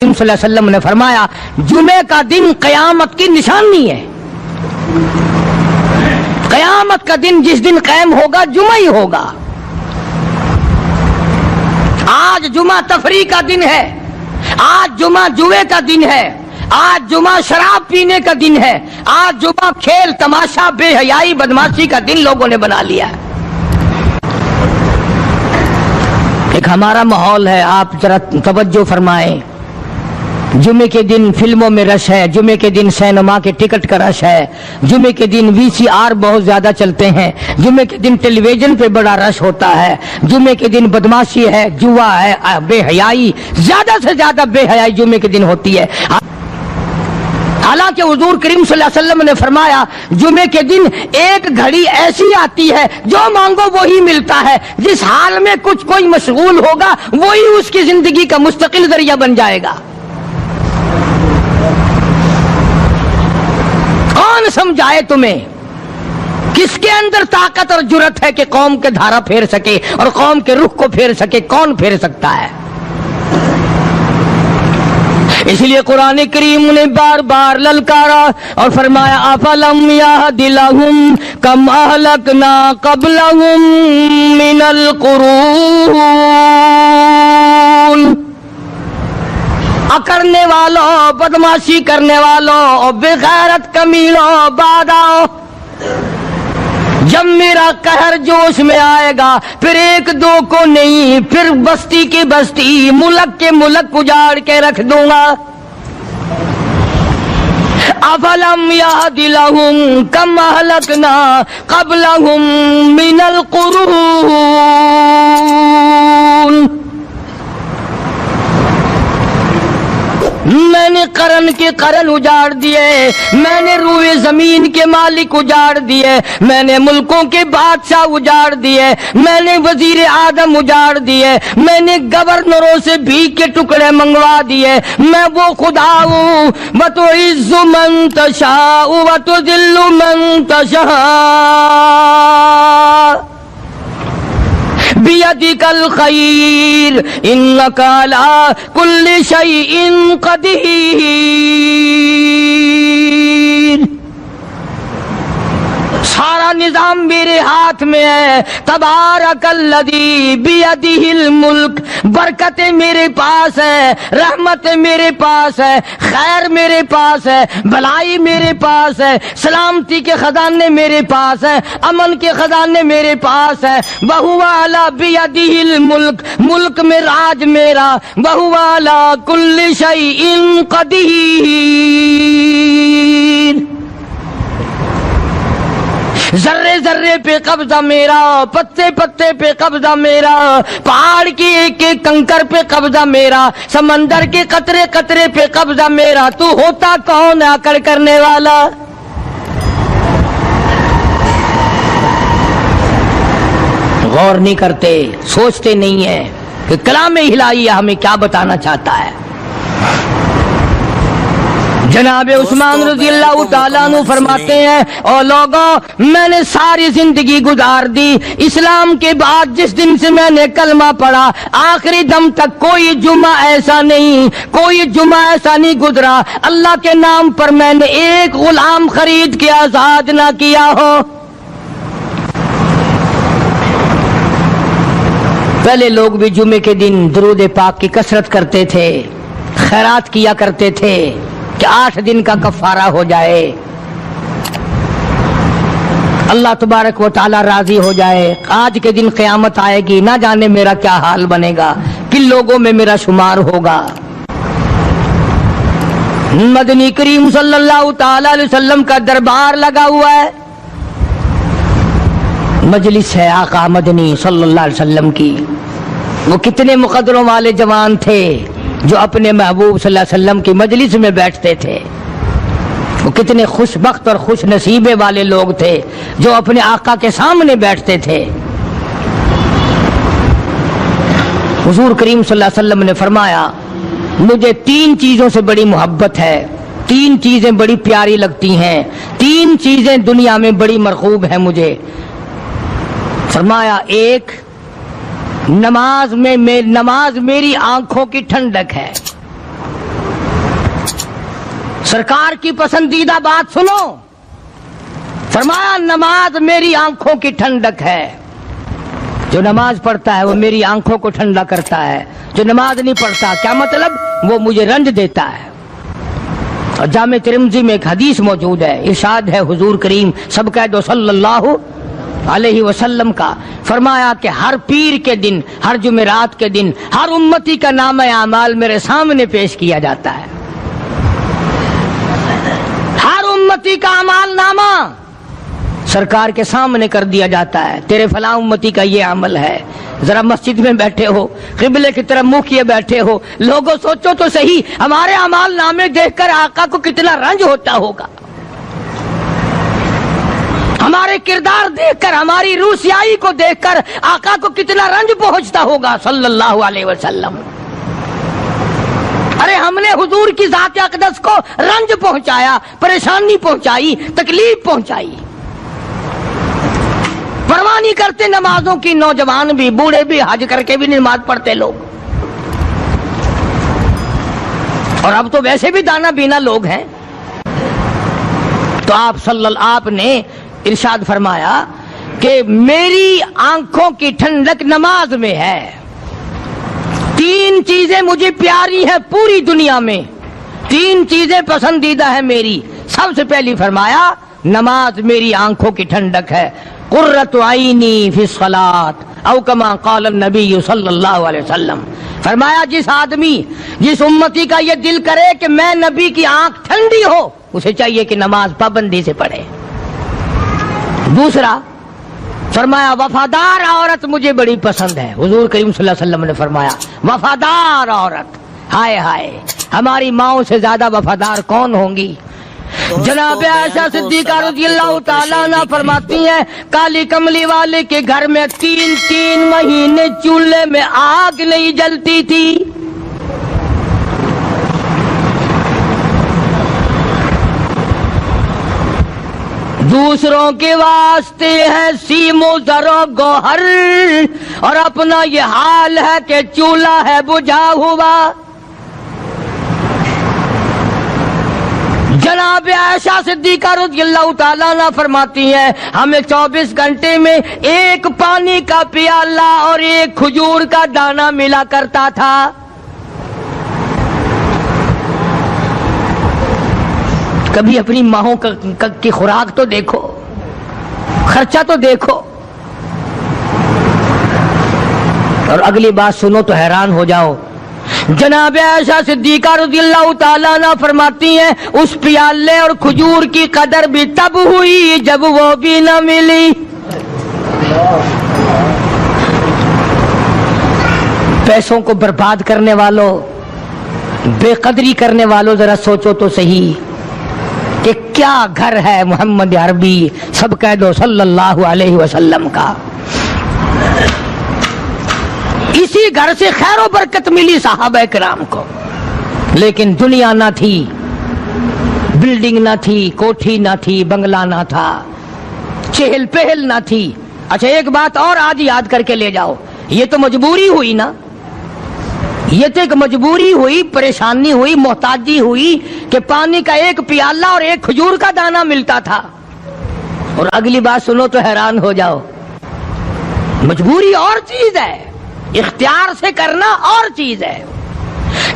صلی اللہ علیہ وسلم نے فرمایا جمعے کا دن قیامت کی نشانی ہے. قیامت کا دن جس دن قائم ہوگا جمعہ ہی ہوگا. آج جمعہ تفریح کا دن ہے، آج جمعہ جوئے کا دن ہے، آج جمعہ شراب پینے کا دن ہے، آج جمعہ کھیل تماشا بے حیائی بدماشی کا دن لوگوں نے بنا لیا ہے. ایک ہمارا ماحول ہے، آپ ذرا توجہ فرمائیں. جمعے کے دن فلموں میں رش ہے، جمعے کے دن سینما کے ٹکٹ کا رش ہے، جمعے کے دن VCR بہت زیادہ چلتے ہیں، جمعے کے دن ٹیلی ویژن پہ بڑا رش ہوتا ہے، جمعے کے دن بدماشی ہے، جوا ہے، بے حیائی، زیادہ سے زیادہ بے حیائی جمعے کے دن ہوتی ہے. حالانکہ حضور کریم صلی اللہ علیہ وسلم نے فرمایا جمعے کے دن ایک گھڑی ایسی آتی ہے جو مانگو وہی ملتا ہے. جس حال میں کوئی مشغول ہوگا وہی اس کی زندگی کا مستقل ذریعہ بن جائے گا. کون سمجھائے تمہیں؟ کس کے اندر طاقت اور جرت ہے کہ قوم کے دھارا پھیر سکے اور قوم کے رخ کو پھیر سکے؟ کون پھیر سکتا ہے؟ اس لیے قرآن کریم نے بار بار للکارا اور فرمایا افلم یہد لہم کم اہلکنا قبلہم من القرون. اکڑنے والوں، بدماشی کرنے والوں، بے غیرت کمینوں، بعد آؤ. جب میرا قہر جوش میں آئے گا پھر ایک دو کو نہیں، پھر بستی کی بستی، ملک کے ملک اجاڑ کے رکھ دوں گا. افلم یہد لہم کم اہلکنا قبلہم من القرون. میں نے قرن کے قرن اجاڑ دیے، میں نے روئے زمین کے مالک اجاڑ دیے، میں نے ملکوں کے بادشاہ اجاڑ دیے، میں نے وزیر اعظم اجاڑ دیے، میں نے گورنروں سے بھیک کے ٹکڑے منگوا دیے. میں وہ خدا ہوں وتعز من تشاء وتذل من تشاء بیدک الخیر انک علی کل شیء قدیر. سارا نظام میرے ہاتھ میں ہے. تبارک الذی بیدہ الملک. برکتیں میرے پاس ہے، رحمتیں میرے پاس ہے، خیر میرے پاس ہے، بھلائی میرے پاس ہے، سلامتی کے خزانے میرے پاس ہے، امن کے خزانے میرے پاس ہے. وہو علی بیدہ الملک. ملک میں راج میرا. وہو علی کل شیء قدیر. ذرے ذرے پہ قبضہ میرا، پتے پتے پہ قبضہ میرا، پہاڑ کی ایک ایک کنکر پہ قبضہ میرا، سمندر کے قطرے قطرے پہ قبضہ میرا. تو ہوتا کون ہے اکڑ کرنے والا؟ غور نہیں کرتے، سوچتے نہیں ہیں کہ کلام الہی ہمیں کیا بتانا چاہتا ہے. جناب عثمان رضی اللہ تعالیٰ عنہ فرماتے ہیں او لوگوں، میں نے ساری زندگی گزار دی اسلام کے بعد جس دن سے میں نے کلمہ پڑھا آخری دم تک کوئی جمعہ ایسا نہیں، کوئی جمعہ ایسا نہیں گزرا اللہ کے نام پر میں نے ایک غلام خرید کے آزاد نہ کیا ہو. پہلے لوگ بھی جمعے کے دن درود پاک کی کثرت کرتے تھے، خیرات کیا کرتے تھے کہ 8 دن کا کفارہ ہو جائے، اللہ تبارک و تعالی راضی ہو جائے. آج کے دن قیامت آئے گی، نہ جانے میرا کیا حال بنے گا، کن لوگوں میں میرا شمار ہوگا. مدنی کریم صلی اللہ تعالی علیہ وسلم کا دربار لگا ہوا ہے، مجلس ہے آقا مدنی صلی اللہ علیہ وسلم کی. وہ کتنے مقدروں والے جوان تھے جو اپنے محبوب صلی اللہ علیہ وسلم کی مجلس میں بیٹھتے تھے. وہ کتنے خوش بخت اور خوش نصیبے والے لوگ تھے جو اپنے آقا کے سامنے بیٹھتے تھے. حضور کریم صلی اللہ علیہ وسلم نے فرمایا مجھے 3 چیزوں سے بڑی محبت ہے، 3 چیزیں بڑی پیاری لگتی ہیں، 3 چیزیں دنیا میں بڑی مرغوب ہیں مجھے. فرمایا ایک نماز میری آنکھوں کی ٹھنڈک ہے. سرکار کی پسندیدہ بات سنو، فرمایا نماز میری آنکھوں کی ٹھنڈک ہے، جو نماز پڑھتا ہے وہ میری آنکھوں کو ٹھنڈا کرتا ہے، جو نماز نہیں پڑھتا کیا مطلب؟ وہ مجھے رنج دیتا ہے۔ اور جامع ترمذی میں ایک حدیث موجود ہے، ارشاد ہے حضور کریم سب کہہ دو صلی اللہ علیہ وسلم کا، فرمایا کہ ہر پیر کے دن، ہر جمعرات کے دن ہر امتی کا نامہ اعمال میرے سامنے پیش کیا جاتا ہے، ہر امتی کا اعمال نامہ سرکار کے سامنے کر دیا جاتا ہے، تیرے فلاں امتی کا یہ عمل ہے۔ ذرا مسجد میں بیٹھے ہو، قبلے کی طرف منہ کیے بیٹھے ہو، لوگوں سوچو تو صحیح ہمارے اعمال نامے دیکھ کر آقا کو کتنا رنج ہوتا ہوگا، ہمارے کردار دیکھ کر، ہماری روح سیاہی کو دیکھ کر آقا کو کتنا رنج پہنچتا ہوگا صلی اللہ علیہ وسلم۔ ارے ہم نے حضور کی ذات اقدس کو رنج پہنچایا، پریشانی پہنچائی، تکلیف پہنچائی، پرواہ نہیں کرتے نمازوں کی، نوجوان بھی، بوڑھے بھی، حج کر کے بھی نماز پڑھتے لوگ، اور اب تو ویسے بھی دانا بینا لوگ ہیں۔ تو آپ نے ارشاد فرمایا کہ میری آنکھوں کی ٹھنڈک نماز میں ہے، تین چیزیں مجھے پیاری ہیں پوری دنیا میں، تین چیزیں پسندیدہ ہیں میری۔ سب سے پہلی فرمایا نماز میری آنکھوں کی ٹھنڈک ہے، قرۃ عینی فی الصلاۃ او کما قال النبی صلی اللہ علیہ وسلم، فرمایا جس آدمی، جس امتی کا یہ دل کرے کہ میں نبی کی آنکھ ٹھنڈی ہو، اسے چاہیے کہ نماز پابندی سے پڑھے۔ دوسرا فرمایا وفادار عورت مجھے بڑی پسند ہے، حضور کریم صلی اللہ علیہ وسلم نے فرمایا وفادار عورت، ہائے ہائے ہماری ماؤں سے زیادہ وفادار کون ہوں گی؟ جناب عائشہ صدیقہ رضی اللہ تعالیٰ عنہ فرماتی ہیں کالی کملی والے کے گھر میں 3 مہینے چولہے میں آگ نہیں جلتی تھی، دوسروں کے واسطے ہے سیم و زر و گوہر، اور اپنا یہ حال ہے کہ چولہا ہے بجھا ہوا۔ جناب عائشہ صدیقہ رضی اللہ تعالیٰ عنہ فرماتی ہیں ہمیں 24 گھنٹے میں ایک پانی کا پیالہ اور ایک کھجور کا دانہ ملا کرتا تھا۔ کبھی اپنی ماہوں کی خوراک تو دیکھو، خرچہ تو دیکھو، اور اگلی بات سنو تو حیران ہو جاؤ۔ جناب عائشہ صدیقہ رضی اللہ تعالیٰ عنہ فرماتی ہیں اس پیالے اور کھجور کی قدر بھی تب ہوئی جب وہ بھی نہ ملی۔ پیسوں کو برباد کرنے والوں، بے قدری کرنے والوں، ذرا سوچو تو صحیح کہ کیا گھر ہے محمد عربی سب کہہ دو صلی اللہ علیہ وسلم کا۔ اسی گھر سے خیر و برکت ملی صحابہ کرام کو، لیکن دنیا نہ تھی، بلڈنگ نہ تھی، کوٹھی نہ تھی، بنگلہ نہ تھا، چہل پہل نہ تھی۔ اچھا ایک بات اور آج یاد کر کے لے جاؤ، یہ تو مجبوری ہوئی نا، یہ تو ایک مجبوری ہوئی، پریشانی ہوئی، محتاجی ہوئی کہ پانی کا ایک پیالہ اور ایک کھجور کا دانہ ملتا تھا۔ اور اگلی بات سنو تو حیران ہو جاؤ، مجبوری اور چیز ہے، اختیار سے کرنا اور چیز ہے۔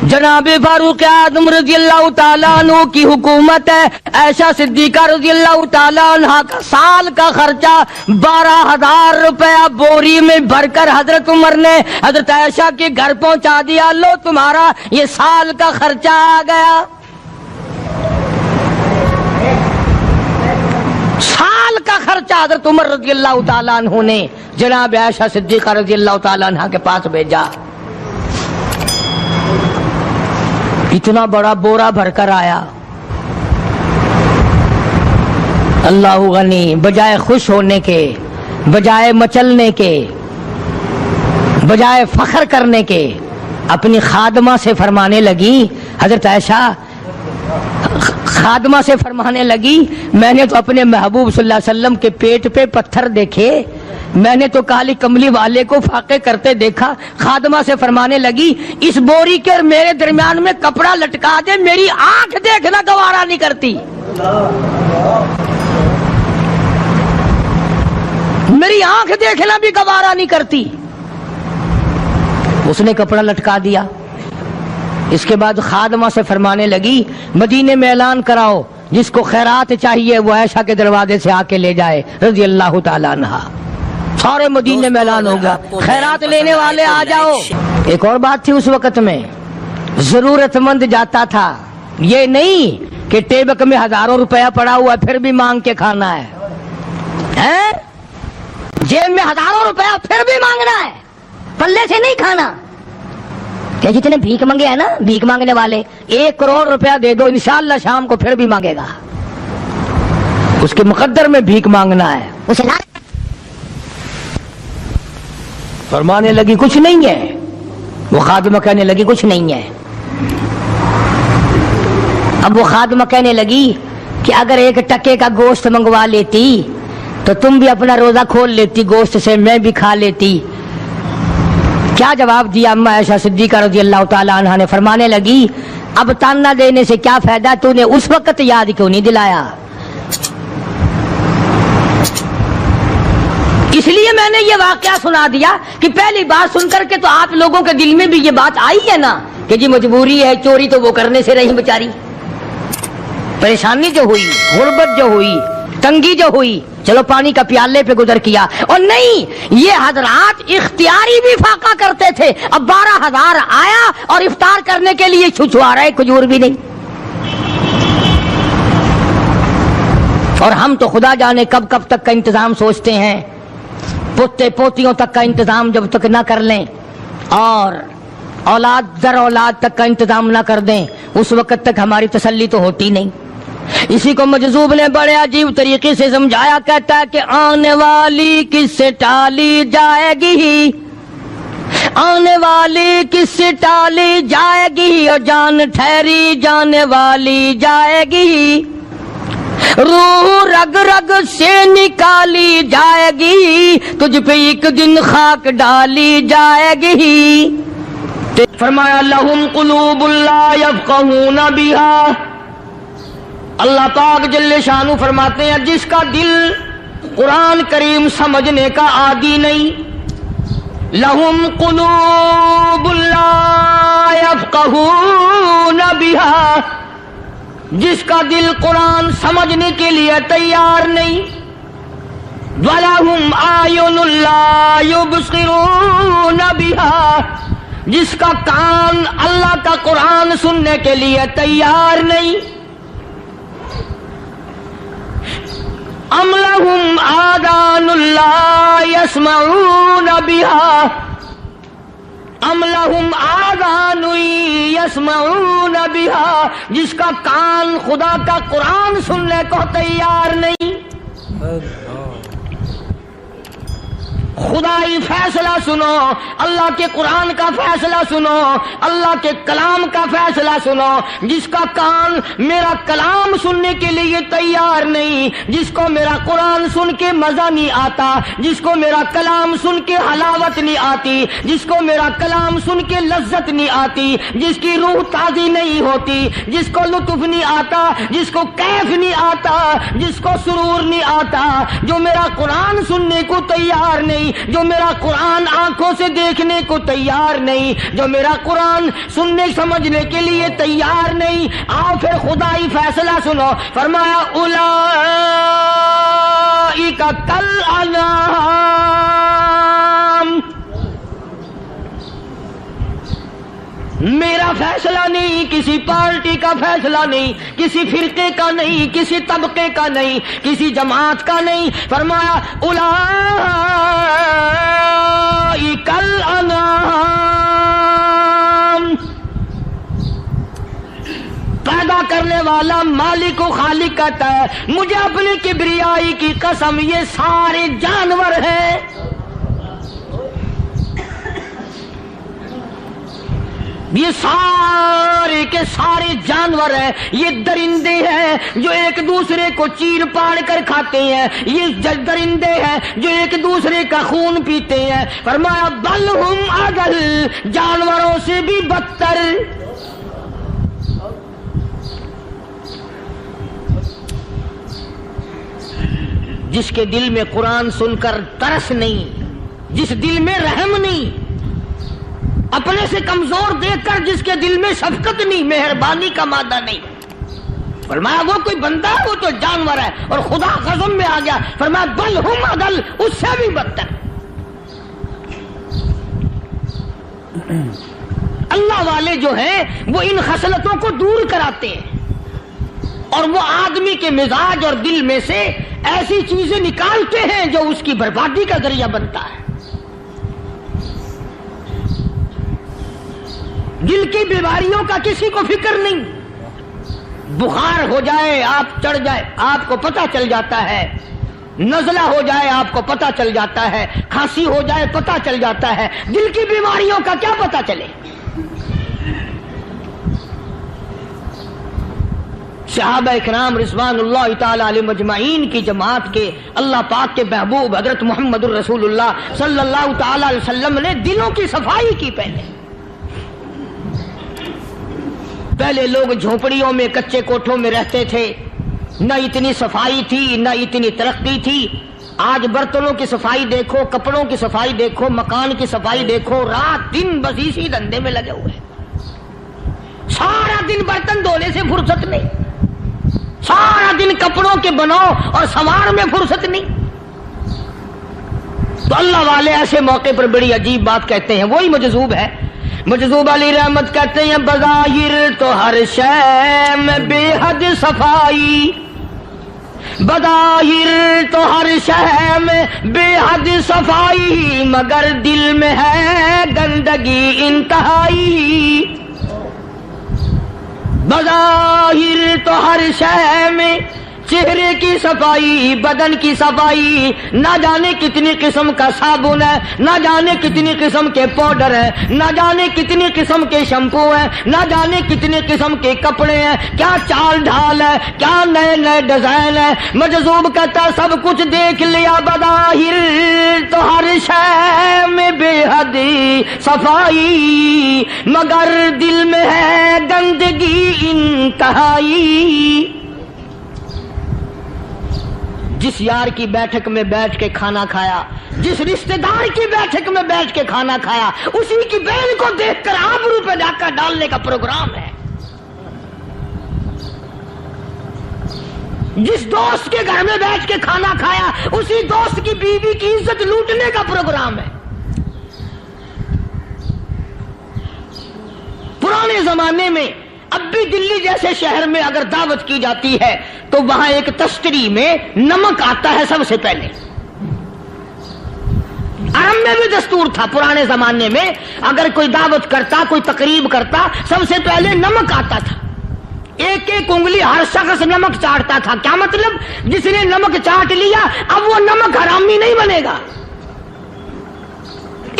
جناب فاروق اعظم رضی اللہ تعالیٰ عنہ کی حکومت ہے، عائشہ صدیقہ رضی اللہ تعالیٰ عنہ کا سال کا خرچہ 12,000 روپیہ بوری میں بھر کر حضرت عمر نے حضرت عائشہ کے گھر پہنچا دیا، لو تمہارا یہ سال کا خرچہ آ گیا۔ سال کا خرچہ حضرت عمر رضی اللہ تعالیٰ عنہ نے جناب عائشہ صدیقہ رضی اللہ تعالیٰ عنہ کے پاس بھیجا۔ اتنا بڑا بورا بھر کر آیا۔ اللہ غنی، بجائے خوش ہونے کے، بجائے مچلنے کے، بجائے فخر کرنے کے، اپنی خادمہ سے فرمانے لگی، حضرت عائشہ خادمہ سے فرمانے لگی میں نے تو اپنے محبوب صلی اللہ علیہ وسلم کے پیٹ پہ پتھر دیکھے میں نے تو کالی کملی والے کو فاقے کرتے دیکھا. خادمہ سے فرمانے لگی اس بوری کے اور میرے درمیان میں کپڑا لٹکا دے, میری آنکھ دیکھنا گوارا نہیں کرتی, میری آنکھ دیکھنا بھی گوارا نہیں کرتی. اس نے کپڑا لٹکا دیا. اس کے بعد خادمہ سے فرمانے لگی مدینے میں اعلان کراؤ جس کو خیرات چاہیے وہ عائشہ کے دروازے سے آ کے لے جائے رضی اللہ تعالیٰ عنہا. سارے مدینے میں اعلان ہو گیا خیرات لینے والے آ جاؤ. ایک اور بات تھی اس وقت میں, ضرورت مند جاتا تھا, یہ نہیں کہ ٹیبک میں ہزاروں روپیہ پڑا ہوا پھر بھی مانگ کے کھانا ہے, جیب میں ہزاروں روپیہ پھر بھی مانگنا ہے, پلے سے نہیں کھانا. کہ جتنے بھیک مانگے ہیں نا بھیک مانگنے والے, 1 کروڑ روپیہ دے دو انشاءاللہ شام کو پھر بھی مانگے گا. اس کے مقدر میں بھیک مانگنا ہے. اسے فرمانے لگی کچھ نہیں ہے. وہ خادمہ کہنے لگی کچھ نہیں ہے. اب وہ خادمہ کہنے لگی کہ اگر 1 ٹکے کا گوشت منگوا لیتی تو تم بھی اپنا روزہ کھول لیتی گوشت سے, میں بھی کھا لیتی. کیا جواب دیا اما عائشہ صدیقہ رضی اللہ تعالیٰ عنہا نے؟ فرمانے لگی اب تانا دینے سے کیا فائدہ, تو نے اس وقت یاد کیوں نہیں دلایا؟ اس لیے میں نے یہ واقعہ سنا دیا کہ پہلی بات سن کر کے تو آپ لوگوں کے دل میں بھی یہ بات آئی ہے نا کہ جی مجبوری ہے, چوری تو وہ کرنے سے رہی بیچاری, پریشانی جو ہوئی, غربت جو ہوئی, تنگی جو ہوئی, چلو پانی کا پیالے پہ گزر کیا. اور نہیں, یہ حضرات اختیاری بھی فاقہ کرتے تھے. اب 12,000 آیا اور افطار کرنے کے لیے چھچوا رہے, کھجور بھی نہیں. اور ہم تو خدا جانے کب کب تک کا انتظام سوچتے ہیں, پوتے پوتیوں تک کا انتظام جب تک نہ کر لیں اور اولاد در اولاد تک کا انتظام نہ کر دیں اس وقت تک ہماری تسلی تو ہوتی نہیں. اسی کو مجذوب نے بڑے عجیب طریقے سے سمجھایا, کہتا ہے کہ آنے والی کس سے ٹالی جائے گی, آنے والی کس سے ٹالی جائے گی, اور جان ٹھہری جانے والی جائے گی, روح رگ رگ سے نکالی جائے گی, تجھ پہ ایک دن خاک ڈالی جائے گی. فرمایا لہم قلوب لا یفقہون بہا, اللہ پاک جل شانہ فرماتے ہیں جس کا دل قرآن کریم سمجھنے کا عادی نہیں, لہم قلوب لا یفقہون بہا, جس کا دل قرآن سمجھنے کے لیے تیار نہیں, وَلَهُمْ أَعْيُنٌ لَا يُبْصِرُونَ بِهَا, جس کا کان اللہ کا قرآن سننے کے لیے تیار نہیں, أَمْ لَهُمْ آذَانٌ لَا يَسْمَعُونَ بِهَا, ام لہم آذان یسمعون بہا, جس کا کان خدا کا قرآن سننے کو تیار نہیں. خدائی فیصلہ سنو, اللہ کے قرآن کا فیصلہ سنو, اللہ کے کلام کا فیصلہ سنو. جس کا کان میرا کلام سننے کے لیے تیار نہیں, جس کو میرا قرآن سن کے مزہ نہیں آتا, جس کو میرا کلام سن کے حلاوت نہیں آتی, جس کو میرا کلام سن کے لذت نہیں آتی, جس کی روح تازی نہیں ہوتی, جس کو لطف نہیں آتا, جس کو کیف نہیں آتا, جس کو سرور نہیں آتا, جو میرا قرآن سننے کو تیار نہیں, جو میرا قرآن آنکھوں سے دیکھنے کو تیار نہیں, جو میرا قرآن سننے سمجھنے کے لیے تیار نہیں. آؤ پھر خدائی فیصلہ سنو. فرمایا اولئک کالانعام, میرا فیصلہ نہیں, کسی پارٹی کا فیصلہ نہیں, کسی فرقے کا نہیں, کسی طبقے کا نہیں, کسی جماعت کا نہیں. فرمایا اولئک الانعام, پیدا کرنے والا مالک و خالق کہتا ہے مجھے اپنی کبریائی کی قسم یہ سارے جانور ہیں. یہ سارے کے سارے جانور ہیں، یہ درندے ہیں جو ایک دوسرے کو چیر پاڑ کر کھاتے ہیں، یہ درندے ہیں جو ایک دوسرے کا خون پیتے ہیں۔ فرمایا بل ہم اضل، جانوروں سے بھی بدتر۔ جس کے دل میں قرآن سن کر ترس نہیں، جس دل میں رحم نہیں، اپنے سے کمزور دیکھ کر جس کے دل میں شفقت نہیں، مہربانی کا مادہ نہیں، فرمایا وہ کوئی بندہ ہے، وہ تو جانور ہے۔ اور خدا غضب میں آ گیا، فرمایا بل ہم اضل، اس سے بھی بدتر۔ اللہ والے جو ہیں وہ ان خصلتوں کو دور کراتے ہیں، اور وہ آدمی کے مزاج اور دل میں سے ایسی چیزیں نکالتے ہیں جو اس کی بربادی کا ذریعہ بنتا ہے۔ دل کی بیماریوں کا کسی کو فکر نہیں، بخار ہو جائے آپ چڑھ جائے آپ کو پتہ چل جاتا ہے، نزلہ ہو جائے آپ کو پتہ چل جاتا ہے، کھانسی ہو جائے پتہ چل جاتا ہے، دل کی بیماریوں کا کیا پتہ چلے؟ صحابہ اکرام رضوان اللہ تعالی علیہم اجمعین کی جماعت کے اللہ پاک کے محبوب حضرت محمد الرسول اللہ صلی اللہ تعالی علیہ وسلم نے دلوں کی صفائی کی۔ پہلے لوگ جھونپڑیوں میں کچے کوٹھوں میں رہتے تھے، نہ اتنی صفائی تھی نہ اتنی ترقی تھی۔ آج برتنوں کی صفائی دیکھو، کپڑوں کی صفائی دیکھو، مکان کی صفائی دیکھو، رات دن بس اسی دھندے میں لگے ہوئے، سارا دن برتن دھونے سے فرصت نہیں، سارا دن کپڑوں کے بناؤ اور سنوار میں فرصت نہیں۔ تو اللہ والے ایسے موقع پر بڑی عجیب بات کہتے ہیں، وہی مجذوب ہے، مجذوب علی رحمت کہتے ہیں بظاہر تو ہر شے میں بے حد صفائی، بظاہر تو ہر شے میں بے حد صفائی، مگر دل میں ہے گندگی انتہائی۔ بظاہر تو ہر شے میں چہرے کی صفائی، بدن کی صفائی، نہ جانے کتنی قسم کا صابن ہے، نہ جانے کتنی قسم کے پاؤڈر ہیں، نہ جانے کتنی قسم کے شیمپو ہیں، نہ جانے کتنی قسم کے کپڑے ہیں، کیا چال ڈھال ہے، کیا نئے نئے ڈیزائن ہے۔ مجذوب کہتا سب کچھ دیکھ لیا، بظاہر تو ہر شے میں بے حد صفائی، مگر دل میں ہے گندگی انتہائی۔ جس یار کی بیٹھک میں بیٹھ کے کھانا کھایا، جس رشتہ دار کی بیٹھک میں بیٹھ کے کھانا کھایا، اسی کی بہن کو دیکھ کر آبرو پہ ڈاکہ ڈالنے کا پروگرام ہے۔ جس دوست کے گھر میں بیٹھ کے کھانا کھایا، اسی دوست کی بیوی کی عزت لوٹنے کا پروگرام ہے۔ پرانے زمانے میں اب بھی دلی جیسے شہر میں اگر دعوت کی جاتی ہے تو وہاں ایک تشتری میں نمک آتا ہے سب سے پہلے۔ عرب میں بھی دستور تھا، پرانے زمانے میں اگر کوئی دعوت کرتا، کوئی تقریب کرتا، سب سے پہلے نمک آتا تھا۔ ایک ایک انگلی ہر شخص نمک چاٹتا تھا۔ کیا مطلب؟ جس نے نمک چاٹ لیا اب وہ نمک حرامی نہیں بنے گا۔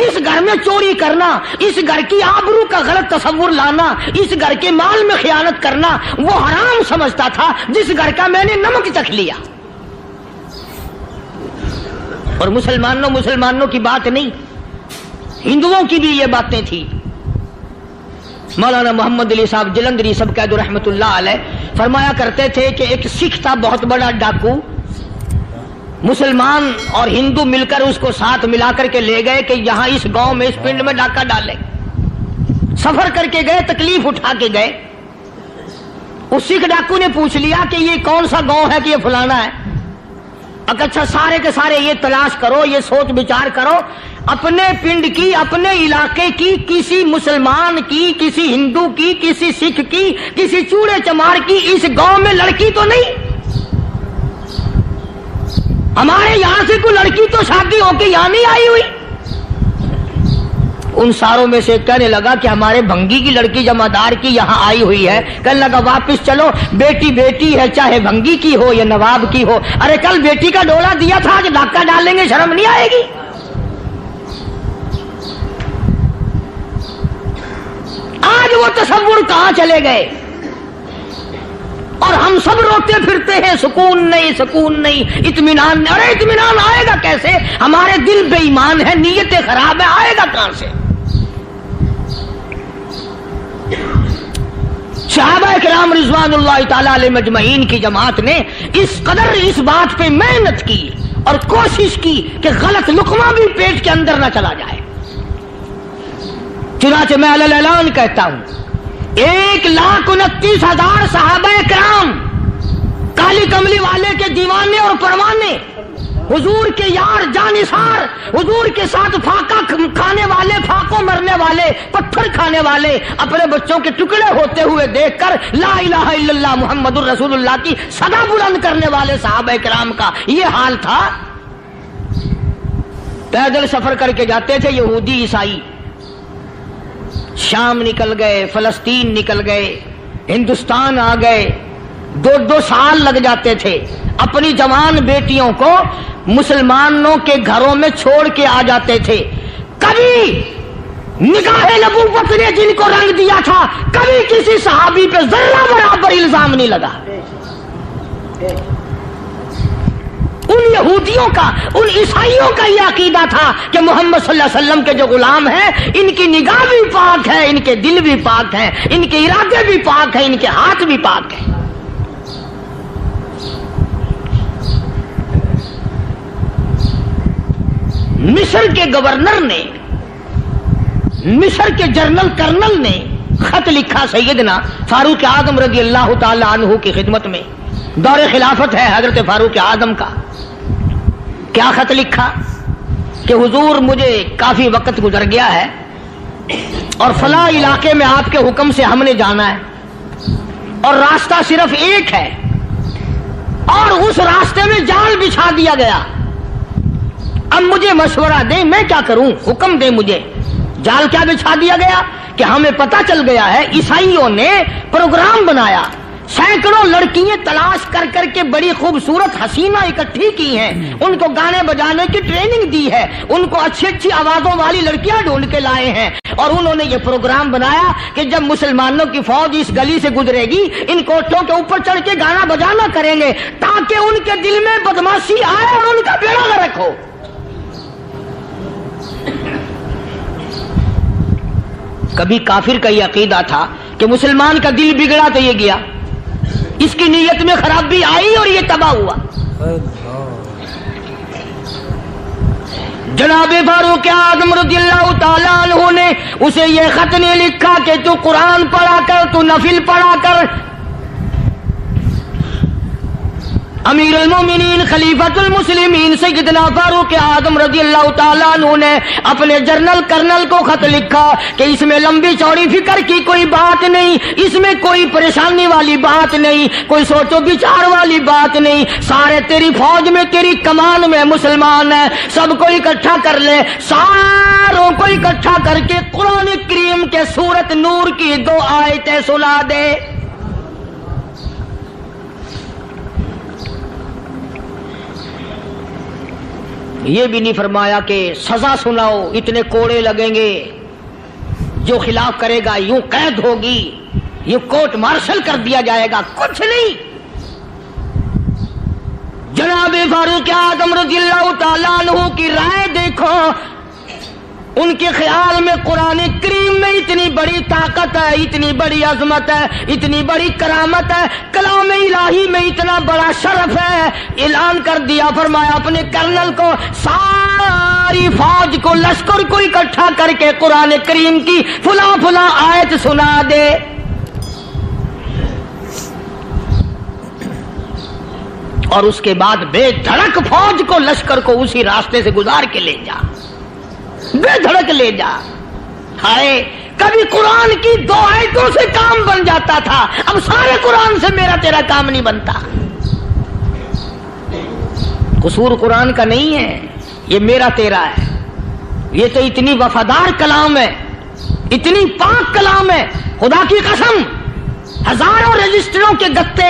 اس گھر میں چوری کرنا، اس گھر کی آبرو کا غلط تصور لانا، اس گھر کے مال میں خیانت کرنا وہ حرام سمجھتا تھا جس گھر کا میں نے نمک چکھ لیا۔ اور مسلمانوں کی بات نہیں، ہندوؤں کی بھی یہ باتیں تھی۔ مولانا محمد علی صاحب جلندری سب قید رحمت اللہ علیہ فرمایا کرتے تھے کہ ایک سکھ تھا بہت بڑا ڈاکو، مسلمان اور ہندو مل کر اس کو ساتھ ملا کر کے لے گئے کہ یہاں اس گاؤں میں اس پنڈ میں ڈاکہ ڈالے۔ سفر کر کے گئے، تکلیف اٹھا کے گئے۔ اس سکھ ڈاکو نے پوچھ لیا کہ یہ کون سا گاؤں ہے کہ یہ فلانا ہے۔ اچھا سارے کے سارے یہ تلاش کرو، یہ سوچ بچار کرو، اپنے پنڈ کی، اپنے علاقے کی، کسی مسلمان کی، کسی ہندو کی، کسی سکھ کی، کسی چوڑے چمار کی اس گاؤں میں لڑکی تو نہیں؟ ہمارے یہاں سے کوئی لڑکی تو شادی ہو کے یہاں نہیں آئی ہوئی۔ ان ساروں میں سے کہنے لگا کہ ہمارے بھنگی کی لڑکی جمعدار کی یہاں آئی ہوئی ہے۔ کہنے لگا واپس چلو، بیٹی بیٹی ہے، چاہے بھنگی کی ہو یا نواب کی ہو۔ ارے کل بیٹی کا ڈولا دیا تھا، آج ڈاکہ ڈالیں گے، شرم نہیں آئے گی؟ آج وہ تصور کہاں چلے گئے؟ اور ہم سب روتے پھرتے ہیں سکون نہیں، سکون نہیں، اطمینان نہیں۔ ارے اطمینان آئے گا کیسے؟ ہمارے دل بے ایمان ہے، نیتیں خراب ہے، آئے گا کہاں سے؟ صحابہ کرام رضوان اللہ تعالی علیہ مجمعین کی جماعت نے اس قدر اس بات پہ محنت کی اور کوشش کی کہ غلط لقمہ بھی پیٹ کے اندر نہ چلا جائے۔ چنانچہ میں علی الاعلان کہتا ہوں 1,29,000 صحابہ کرام، کالی کملی والے کے دیوانے اور پروانے، حضور کے یار جانثار، حضور کے ساتھ فاقہ کھانے والے، فاقوں مرنے والے، پتھر کھانے والے، اپنے بچوں کے ٹکڑے ہوتے ہوئے دیکھ کر لا الہ الا اللہ محمد الرسول اللہ کی صدا بلند کرنے والے صحابہ کرام کا یہ حال تھا۔ پیدل سفر کر کے جاتے تھے یہودی عیسائی، شام نکل گئے، فلسطین نکل گئے، ہندوستان آ گئے، 2 سال لگ جاتے تھے، اپنی جوان بیٹیوں کو مسلمانوں کے گھروں میں چھوڑ کے آ جاتے تھے۔ کبھی نگاہ نبوت نے جن کو رنگ دیا تھا، کبھی کسی صحابی پہ ذرہ برابر الزام نہیں لگا۔ ان یہودیوں کا، ان عیسائیوں کا یہ عقیدہ تھا کہ محمد صلی اللہ علیہ وسلم کے جو غلام ہیں ان کی نگاہ بھی پاک ہے، ان کے دل بھی پاک ہیں، ان کے ارادے بھی پاک ہیں، ان کے ہاتھ بھی پاک ہیں۔ مصر کے گورنر نے، مصر کے جنرل کرنل نے خط لکھا سیدنا فاروق اعظم رضی اللہ تعالی عنہ کی خدمت میں، دور خلافت ہے حضرت فاروق اعظم کا۔ کیا خط لکھا کہ حضور مجھے کافی وقت گزر گیا ہے اور فلاں علاقے میں آپ کے حکم سے ہم نے جانا ہے اور راستہ صرف ایک ہے اور اس راستے میں جال بچھا دیا گیا۔ اب مجھے مشورہ دیں میں کیا کروں، حکم دیں مجھے۔ جال کیا بچھا دیا گیا کہ ہمیں پتہ چل گیا ہے عیسائیوں نے پروگرام بنایا، سینکڑوں لڑکیاں تلاش کر کر کے بڑی خوبصورت حسینہ اکٹھی کی ہیں، ان کو گانے بجانے کی ٹریننگ دی ہے، ان کو اچھی اچھی آوازوں والی لڑکیاں ڈھونڈ کے لائے ہیں، اور انہوں نے یہ پروگرام بنایا کہ جب مسلمانوں کی فوج اس گلی سے گزرے گی ان کوٹھوں کے اوپر چڑھ کے گانا بجانا کریں گے تاکہ ان کے دل میں بدماشی آئے اور ان کا بیڑا غرق ہو۔ کبھی کافر کا یہ عقیدہ تھا کہ مسلمان کا دل بگڑا تو یہ گیا، اس کی نیت میں خرابی آئی اور یہ تباہ ہوا۔ جناب فاروق اعظم رضی اللہ تعالیٰ عنہ نے اسے یہ خط نہیں لکھا کہ تو قرآن پڑھا کر، تو نفل پڑھا کر۔ امیر المومنین خلیفۃ المسلمین سیدنا فاروق اعظم رضی اللہ تعالیٰ عنہ نے اپنے جنرل کرنل کو خط لکھا کہ اس میں لمبی چوڑی فکر کی کوئی بات نہیں، اس میں کوئی پریشانی والی بات نہیں، کوئی سوچ و بچار والی بات نہیں، سارے تیری فوج میں، تیری کمان میں مسلمان ہیں، سب کو اکٹھا کر لے، ساروں کو اکٹھا کر کے قرآن کریم کے سورت نور کی 2 آیتیں سنا دے۔ یہ بھی نہیں فرمایا کہ سزا سناؤ، اتنے کوڑے لگیں گے، جو خلاف کرے گا یوں قید ہوگی، یہ کورٹ مارشل کر دیا جائے گا، کچھ نہیں۔ جناب فاروق اعظم رضی اللہ تعالیٰ عنہ کی رائے دیکھو، ان کے خیال میں قرآن کریم میں اتنی بڑی طاقت ہے، اتنی بڑی عظمت ہے، اتنی بڑی کرامت ہے، کلام الہی میں اتنا بڑا شرف ہے۔ اعلان کر دیا، فرمایا اپنے کرنل کو ساری فوج کو، لشکر کو اکٹھا کر کے قرآن کریم کی فلاں فلاں آیت سنا دے۔ اور اس کے بعد بے دھڑک فوج کو، لشکر کو اسی راستے سے گزار کے لے جا، بے دھڑک لے جا۔ ہائے کبھی قرآن کی 2 آیتوں سے کام بن جاتا تھا، اب سارے قرآن سے میرا تیرا کام نہیں بنتا۔ قصور قرآن کا نہیں ہے، یہ میرا تیرا ہے، یہ تو اتنی وفادار کلام ہے، اتنی پاک کلام ہے، خدا کی قسم ہزاروں رجسٹروں کے گتے،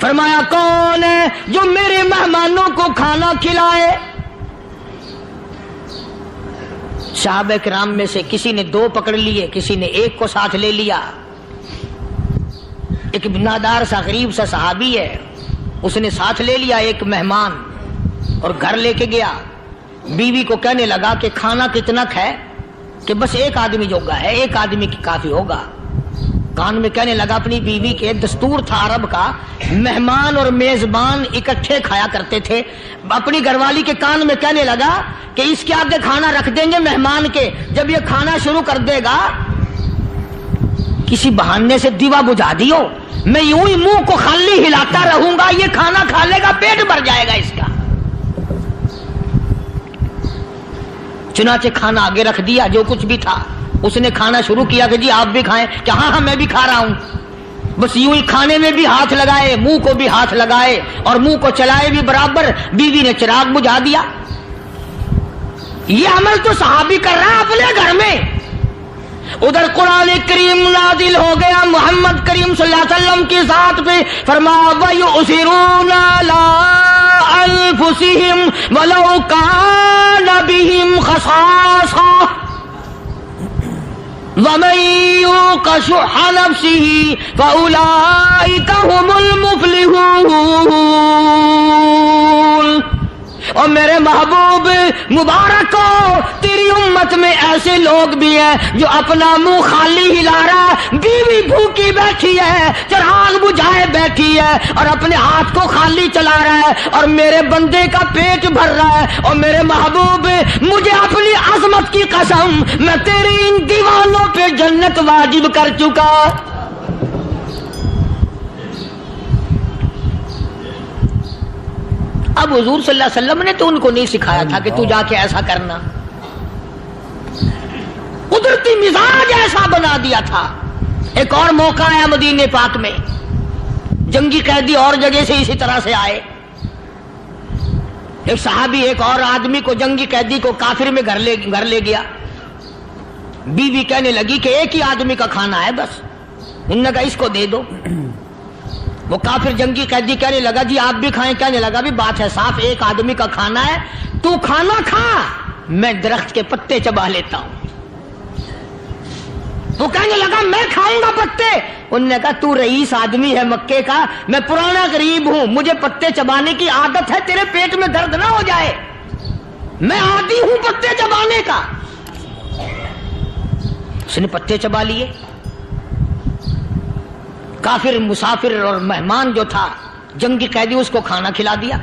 فرمایا کون ہے جو میرے مہمانوں کو کھانا کھلائے؟ صحابہ کرام میں سے کسی نے 2 پکڑ لیے، کسی نے 1 کو ساتھ لے لیا۔ ایک بنادار سا غریب سا صحابی ہے، اس نے ساتھ لے لیا ایک مہمان اور گھر لے کے گیا۔ بیوی کو کہنے لگا کہ کھانا کتنا ہے؟ کہ بس 1 آدمی جوگا ہے، 1 آدمی کی کافی ہوگا۔ کان میں کہنے لگا اپنی بیوی کے، دستور تھا عرب کا، مہمان اور میزبان اکٹھے کھایا کرتے تھے۔ اپنی گھر والی کے کان میں کہنے لگا کہ اس کے آگے کھانا رکھ دیں گے مہمان کے، جب یہ کھانا شروع کر دے گا کسی بہانے سے دیوا بجھا دیو، میں یوں ہی منہ کو خالی ہلاتا رہوں گا، یہ کھانا کھا لے گا، پیٹ بھر جائے گا اس کا۔ چنانچہ کھانا آگے رکھ دیا، جو کچھ بھی تھا۔ اس نے کھانا شروع کیا کہ جی آپ بھی کھائیں، کہ ہاں ہاں میں بھی کھا رہا ہوں۔ بس یوں ہی کھانے میں بھی ہاتھ لگائے، منہ کو بھی ہاتھ لگائے اور منہ کو چلائے بھی برابر۔ بیوی نے چراغ بجھا دیا۔ یہ عمل تو صحابی کر رہا ہے اپنے گھر میں۔ ادھر قرآن کریم نازل ہو گیا محمد کریم صلی اللہ علیہ وسلم کی ذات پہ، فرمایا وَيُؤْثِرُونَ عَلَىٰ أَنفُسِهِمْ وَلَوْ كَانَ بِهِمْ خَصَاصَةٌ وَمَن يُوقَ شُحَّ نَفْسِهِ فَأُولَٰئِكَ هُمُ الْمُفْلِحُونَ۔ اور میرے محبوب مبارک ہو، تیری امت میں ایسے لوگ بھی ہیں جو اپنا منہ خالی ہلا رہا ہے، بیوی بھوکی بیٹھی ہے، چراغ بجھائے بیٹھی ہے اور اپنے ہاتھ کو خالی چلا رہا ہے اور میرے بندے کا پیٹ بھر رہا ہے۔ اور میرے محبوب مجھے اپنی عظمت کی قسم، میں تیری ان دیوانوں پہ جنت واجب کر چکا۔ اب حضور صلی اللہ علیہ وسلم نے تو ان کو نہیں سکھایا تھا کہ تو جا کے ایسا کرنا، قدرتی مزاج ایسا بنا دیا تھا۔ ایک اور موقع آیا مدینے پاک میں، جنگی قیدی اور جگہ سے اسی طرح سے آئے۔ ایک صحابی ایک اور آدمی کو، جنگی قیدی کو کافر میں گھر لے گیا۔ بیوی کہنے لگی کہ 1 ہی آدمی کا کھانا ہے بس، انہوں نے کہا اس کو دے دو۔ وہ کافر جنگی قیدی کہنے لگا جی آپ بھی کھائیں، کہنے لگا بھی بات ہے صاف، 1 آدمی کا کھانا ہے، تو کھانا کھا، میں درخت کے پتے چبا لیتا ہوں۔ وہ کہنے لگا میں کھاؤں گا پتے۔ انہوں نے کہا تو رئیس آدمی ہے مکے کا، میں پرانا غریب ہوں، مجھے پتے چبانے کی عادت ہے، تیرے پیٹ میں درد نہ ہو جائے، میں عادی ہوں پتے چبانے کا۔ اس نے پتے چبا لیے۔ کافر مسافر اور مہمان جو تھا جنگی قیدی، اس کو کھانا کھلا دیا۔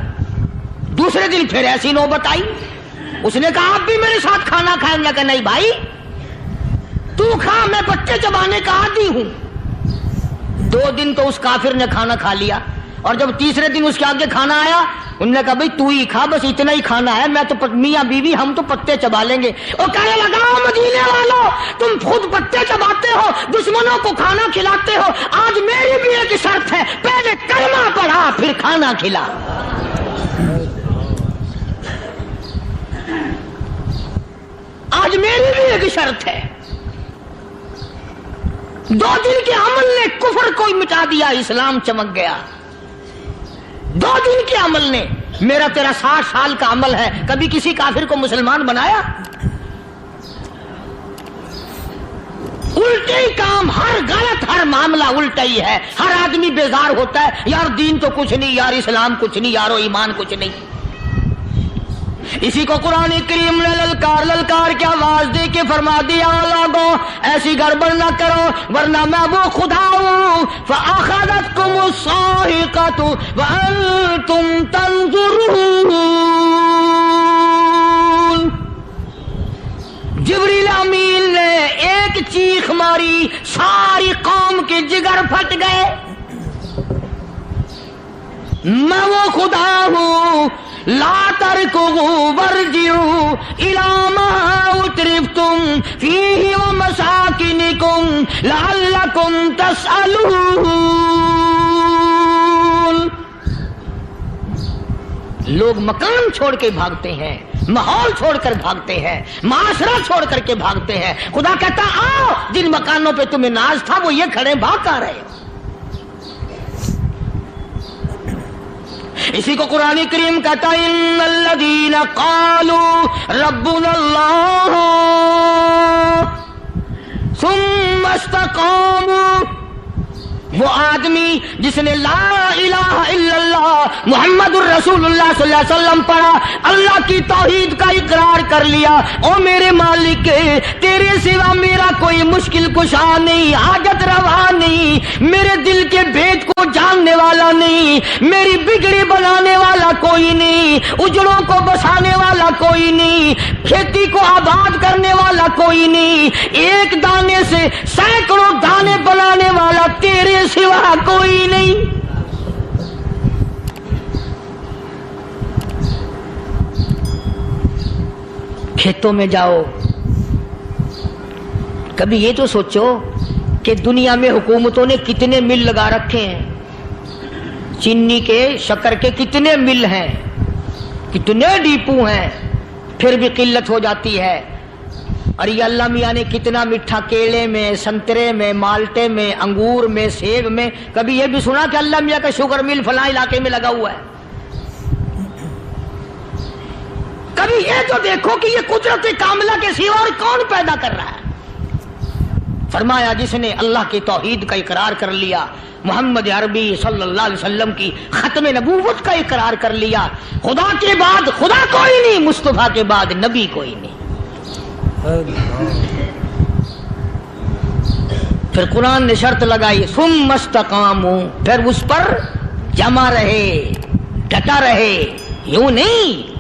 دوسرے دن پھر ایسی نوبت آئی، اس نے کہا آپ بھی میرے ساتھ کھانا کھائیں گے؟ کہ نہیں بھائی تو کھا، میں پتے چبانے کا عادی ہوں۔ 2 دن تو اس کافر نے کھانا کھا لیا، اور جب تیسرے دن اس کے آگے کھانا آیا، انہوں نے کہا بھائی تو ہی کھا، بس اتنا ہی کھانا ہے، میں تو میاں بیوی ہم تو پتے چبا لیں گے۔ اور کہنے لگا مدینے والوں، تم خود پتے چباتے ہو، دشمنوں کو کھانا کھلاتے ہو، آج میری بھی ایک شرط ہے، پہلے کلمہ پڑھا پھر کھانا کھلا۔ آج میری بھی ایک شرط ہے۔ 2 دن کے عمل نے کفر کو مٹا دیا، اسلام چمک گیا۔ 2 دن کے عمل نے، میرا تیرا 60 سال کا عمل ہے، کبھی کسی کافر کو مسلمان بنایا؟ الٹے ہی کام، ہر غلط، ہر معاملہ الٹا ہی ہے۔ ہر آدمی بیزار ہوتا ہے، یار دین تو کچھ نہیں، یار اسلام کچھ نہیں، یارو ایمان کچھ نہیں۔ اسی کو قرآن کریم نے للکار کے آواز دے کے فرما دیا لوگوں ایسی گڑبڑ نہ کرو ورنہ میں وہ خدا ہوں فَأَخَذَتْكُمُ الصَّاعِقَةُ وَأَنْتُمْ تَنظُرُونَ۔ جبریل امین نے ایک چیخ ماری، ساری قوم کے جگر پھٹ گئے۔ میں وہ خدا ہوں، لا تركضوا وارجعوا إلى ما أترفتم فيه ومساكنكم لعلكم تسألون۔ لوگ مکان چھوڑ کے بھاگتے ہیں، ماحول چھوڑ کر بھاگتے ہیں، معاشرہ چھوڑ کر کے بھاگتے ہیں۔ خدا کہتا آؤ، جن مکانوں پہ تمہیں ناز تھا وہ یہ کھڑے بھاگ کر رہے ہو۔ اسی کو قرآن کریم کہتا ہے ان الذین قالوا ربنا اللہ ثم استقاموا، وہ آدمی جس نے لا الہ الا اللہ محمد الرسول اللہ صلی اللہ علیہ وسلم پڑھا، اللہ کی توحید کا اقرار کر لیا، او میرے مالک تیرے سوا میرا کوئی مشکل کشا نہیں، حاجت روا نہیں، میرے دل کے بھید کو جاننے والا نہیں، میری بگڑی بنانے والا کوئی نہیں، اجڑوں کو بسانے والا کوئی نہیں، کھیتی کو آباد کرنے والا کوئی نہیں، ایک دانے سے سینکڑوں دانے بنانے والا تیرے سوا کوئی نہیں۔ کھیتوں میں جاؤ، کبھی یہ تو سوچو کہ دنیا میں حکومتوں نے کتنے مل لگا رکھے ہیں، چینی کے شکر کے کتنے مل ہیں، کتنے ڈیپو ہیں، پھر بھی قلت ہو جاتی ہے۔ اور یہ اللہ میاں نے کتنا میٹھا کیلے میں، سنترے میں، مالٹے میں، انگور میں، سیب میں، کبھی یہ بھی سنا کہ اللہ میاں کا شوگر مل فلاں علاقے میں لگا ہوا ہے؟ کبھی یہ تو دیکھو کہ یہ قدرت کاملہ کے سوا اور کون پیدا کر رہا ہے؟ فرمایا جس نے اللہ کی توحید کا اقرار کر لیا، محمد عربی صلی اللہ علیہ وسلم کی ختم نبوت کا اقرار کر لیا، خدا کے بعد خدا کوئی نہیں، مصطفیٰ کے بعد نبی کوئی نہیں۔ پھر قرآن نے شرط لگائی ثم استقاموا، پھر اس پر جمع رہے، ڈٹا رہے، یوں نہیں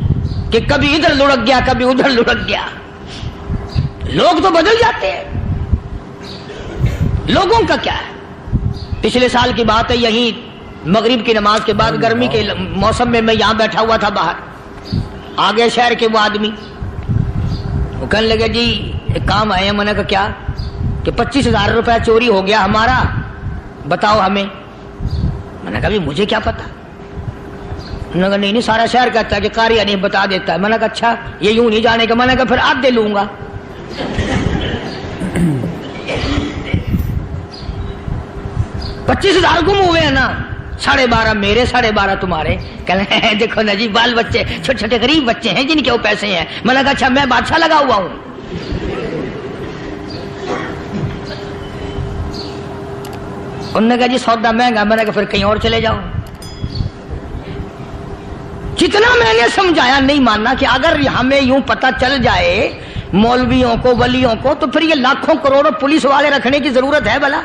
کہ کبھی ادھر لڑک گیا کبھی ادھر لڑک گیا۔ لوگ تو بدل جاتے ہیں، لوگوں کا کیا ہے؟ پچھلے سال کی بات ہے، یہی مغرب کی نماز کے بعد گرمی کے موسم میں یہاں بیٹھا ہوا تھا، باہر آگے شہر کے وہ آدمی، وہ کہنے لگے جی ایک کام آئے ہیں۔ میں نے کہا کیا؟ کہ 25,000 روپے چوری ہو گیا ہمارا، بتاؤ ہمیں۔ میں نے کہا بھی مجھے کیا پتا؟ انہوں نے کہا نہیں سارا شہر کہتا ہے کہ قاریہ نہیں بتا دیتا ہے۔ میں نے کہا اچھا یہ یوں نہیں جانے کا؟ میں نے کہا پھر آدھے لوں گا۔ 25,000 گم ہوئے ہیں نا، 12.5 میرے 12.5 تمہارے۔ کہنے ہیں دیکھو نا جی بال بچے چھوٹے چھوٹے غریب بچے ہیں جن کے وہ پیسے ہیں۔ میں نے کہا اچھا میں بادشاہ لگا ہوا ہوں؟ انہوں نے کہا جی سودا مہنگا۔ میں نے کہا پھر کہیں اور چلے جاؤ۔ جتنا میں نے سمجھایا نہیں ماننا کہ اگر ہمیں یوں پتہ چل جائے مولویوں کو ولیوں کو تو پھر یہ لاکھوں کروڑوں پولیس والے رکھنے کی ضرورت ہے بھلا؟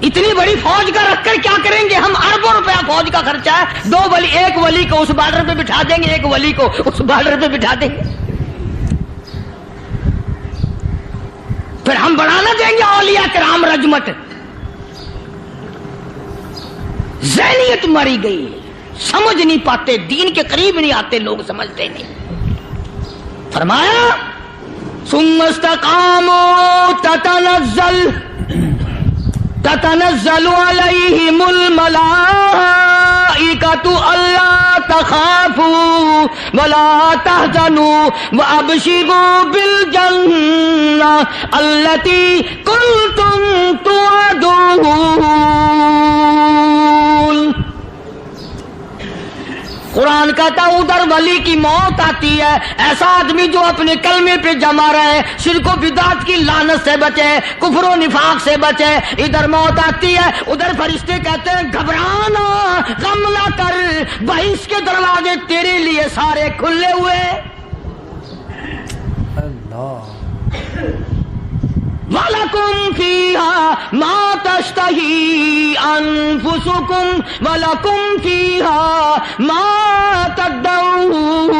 اتنی بڑی فوج کا رکھ کر کیا کریں گے ہم؟ اربوں روپیہ فوج کا خرچہ ہے، 2 ولی، ایک ولی کو اس بارڈر پہ بٹھا دیں گے، ایک ولی کو اس بارڈر پہ بٹھا دیں گے، پھر ہم بڑھانا دیں گے اولیاء کرام رجمت۔ ذہنیت ماری گئی، سمجھ نہیں پاتے، دین کے قریب نہیں آتے لوگ، سمجھتے نہیں۔ فرمایا ثم استقاموا تتنزل علیہم الملائکۃ الا تخافوا ولا تحزنوا وابشروا بالجنہ التی کنتم توعدون۔ قرآن کہتا ہے ادھر ولی کی موت آتی ہے، ایسا آدمی جو اپنے کلمے پہ جمع رہے، شرک و بدعت کی لعنت سے بچے، کفر و نفاق سے بچے۔ ادھر موت آتی ہے، ادھر فرشتے کہتے ہیں گھبرانا، غم نہ کر، بہشت کے دروازے تیرے لیے سارے کھلے ہوئے۔ اللہ وَلَكُمْ فِيهَا مَا تَشْتَهِي أَنفُسُكُمْ وَلَكُمْ فِيهَا مَا تَدَّعُونَ۔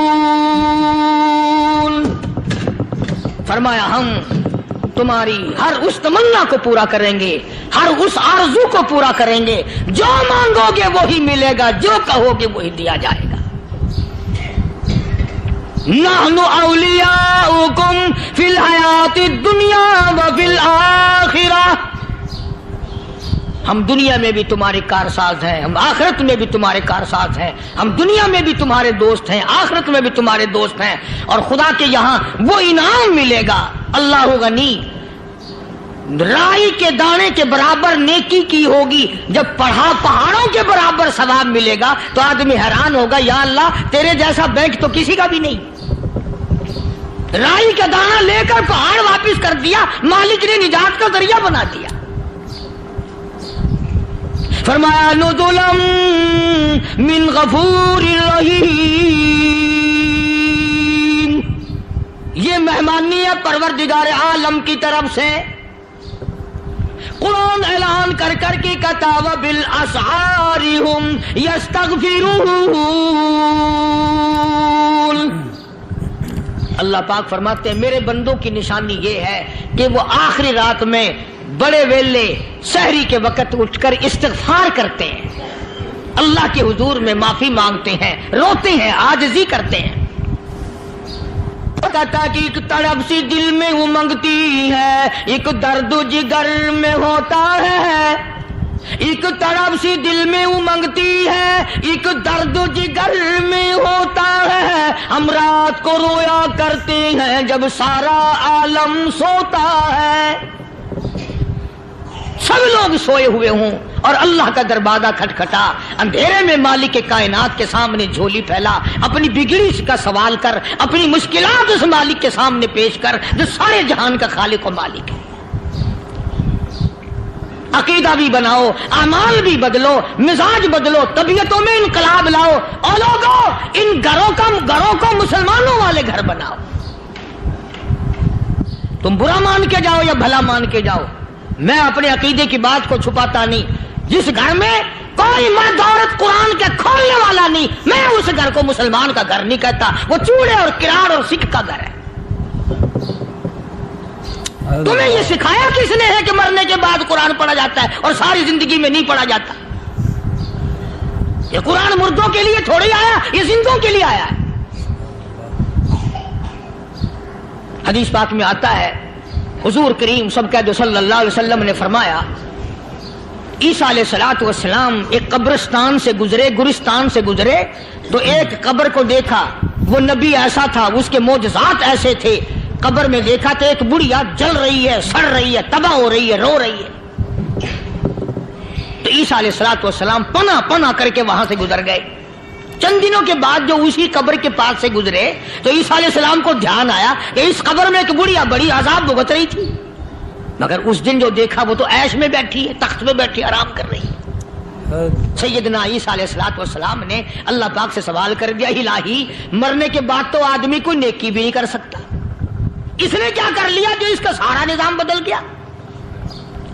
فرمایا ہم تمہاری ہر اس تمنا کو پورا کریں گے، ہر اس آرزو کو پورا کریں گے، جو مانگو گے وہی ملے گا، جو کہو گے وہی دیا جائے گا۔ نحن اولیاؤکم فی الحیات الدنیا وفی الآخرہ، ہم دنیا میں بھی تمہارے کارساز ہیں، ہم آخرت میں بھی تمہارے کارساز ہیں، ہم دنیا میں بھی تمہارے دوست ہیں، آخرت میں بھی تمہارے دوست ہیں، اور خدا کے یہاں وہ انعام ملے گا۔ اللہ غنی رائی کے دانے کے برابر نیکی کی ہوگی، جب پہاڑوں کے برابر ثواب ملے گا تو آدمی حیران ہوگا، یا اللہ تیرے جیسا بینک تو کسی کا بھی نہیں۔ رائی کا دانہ لے کر پہاڑ واپس کر دیا، مالک نے نجات کا ذریعہ بنا دیا۔ فرمایا نزلا من غفور رحیم، یہ مہمانی ہے پروردگار عالم کی طرف سے۔ قرآن اعلان کر کر کے کہتا وبالاسحار هم یستغفرون، اللہ پاک فرماتے ہیں میرے بندوں کی نشانی یہ ہے کہ وہ آخری رات میں بڑے ویلے سحری کے وقت اٹھ کر استغفار کرتے ہیں، اللہ کے حضور میں معافی مانگتے ہیں، روتے ہیں، عاجزی کرتے ہیں۔ کہتا کہ ایک تڑپ سی دل میں امنگتی ہے، ایک درد جگر میں ہوتا ہے، ایک تڑپ سی دل میں امنگتی ہے، ایک درد جگر میں ہوتا ہے، ہم رات کو رویا کرتے ہیں جب سارا عالم سوتا ہے۔ سب لوگ سوئے ہوئے ہوں اور اللہ کا دروازہ کھٹکھٹا، اندھیرے میں مالک کائنات کے سامنے جھولی پھیلا، اپنی بگڑی کا سوال کر، اپنی مشکلات اس مالک کے سامنے پیش کر جو سارے جہان کا خالق و مالک ہے۔ عقیدہ بھی بناؤ، اعمال بھی بدلو، مزاج بدلو، طبیعتوں میں انقلاب لاؤ، اور لوگوں ان گھروں کو مسلمانوں والے گھر بناؤ۔ تم برا مان کے جاؤ یا بھلا مان کے جاؤ، میں اپنے عقیدے کی بات کو چھپاتا نہیں۔ جس گھر میں کوئی مرد عورت قرآن کے کھولنے والا نہیں، میں اس گھر کو مسلمان کا گھر نہیں کہتا، وہ چوڑے اور کراڑ اور سکھ کا گھر ہے۔ تمہیں یہ سکھایا کس نے ہے کہ مرنے کے بعد قرآن پڑھا جاتا ہے اور ساری زندگی میں نہیں پڑھا جاتا؟ یہ قرآن مردوں کے لیے تھوڑی آیا، یہ زندوں کے لیے آیا ہے۔ حدیث پاک میں آتا ہے حضور کریم سب کہہ دو صلی اللہ علیہ وسلم نے فرمایا عیسیٰ علیہ الصلوۃ والسلام ایک قبرستان سے گزرے، گورستان سے گزرے تو ایک قبر کو دیکھا، وہ نبی ایسا تھا، اس کے معجزات ایسے تھے۔ قبر میں دیکھا تو ایک بڑھیا جل رہی ہے، سڑ رہی ہے، تباہ ہو رہی ہے، رو رہی ہے۔ تو عیسیٰ علیہ الصلوۃ والسلام پناہ کر کے وہاں سے گزر گئے۔ چند دنوں کے بعد جو اسی قبر کے پاس سے گزرے تو عیسیٰ علیہ السلام کو دھیان آیا کہ اس قبر میں ایک بڑھیا بڑی عذاب بھگت رہی تھی، مگر اس دن جو دیکھا وہ تو عیش میں بیٹھی ہے، تخت میں بیٹھی آرام کر رہی ہے۔ سیدنا عیسیٰ علیہ الصلوۃ والسلام نے اللہ پاک سے سوال کر دیا، الہی مرنے کے بعد تو آدمی کوئی نیکی بھی نہیں کر سکتا، اس نے کیا کر لیا جو اس کا سارا نظام بدل گیا؟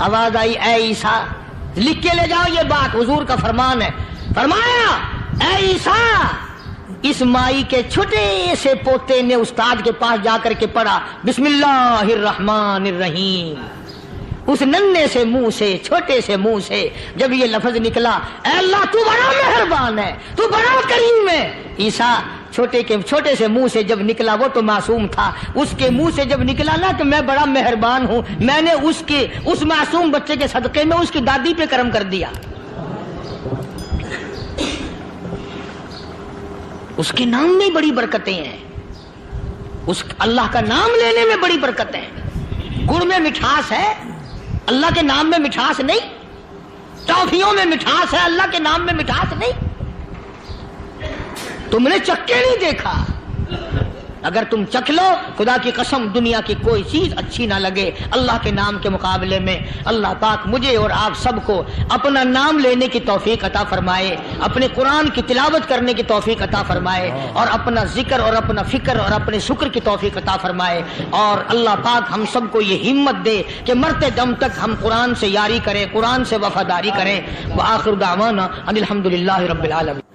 آواز آئی اے عیسیٰ لکھ کے لے جاؤ یہ بات، حضور کا فرمان ہے۔ فرمایا اے عیسیٰ، اس مائی کے چھوٹے سے پوتے نے استاد کے پاس جا کر کے پڑھا بسم اللہ الرحمن الرحیم، اس ننھے سے منہ سے، چھوٹے سے منہ سے جب یہ لفظ نکلا اے اللہ تو بڑا مہربان ہے، تو بڑا کریم ہے، عیسیٰ چھوٹے سے منہ سے جب نکلا، وہ تو معصوم تھا، اس کے منہ سے جب نکلا نا کہ میں بڑا مہربان ہوں، میں نے اس معصوم بچے کے صدقے میں اس کی دادی پہ کرم کر دیا، اس کے نام میں بڑی برکتیں ہیں، اس اللہ کا نام لینے میں بڑی برکتیں ہیں۔ گڑ میں مٹھاس ہے، اللہ کے نام میں مٹھاس نہیں، ٹافیوں میں مٹھاس ہے، اللہ کے نام میں مٹھاس نہیں۔ تم نے چکھ کے نہیں دیکھا، اگر تم چکھ لو خدا کی قسم دنیا کی کوئی چیز اچھی نہ لگے اللہ کے نام کے مقابلے میں۔ اللہ پاک مجھے اور آپ سب کو اپنا نام لینے کی توفیق عطا فرمائے، اپنے قرآن کی تلاوت کرنے کی توفیق عطا فرمائے، اور اپنا ذکر اور اپنا فکر اور اپنے شکر کی توفیق عطا فرمائے، اور اللہ پاک ہم سب کو یہ ہمت دے کہ مرتے دم تک ہم قرآن سے یاری کریں، قرآن سے وفاداری کریں۔ وآخر دعوانا ان الحمد للہ رب العالمین۔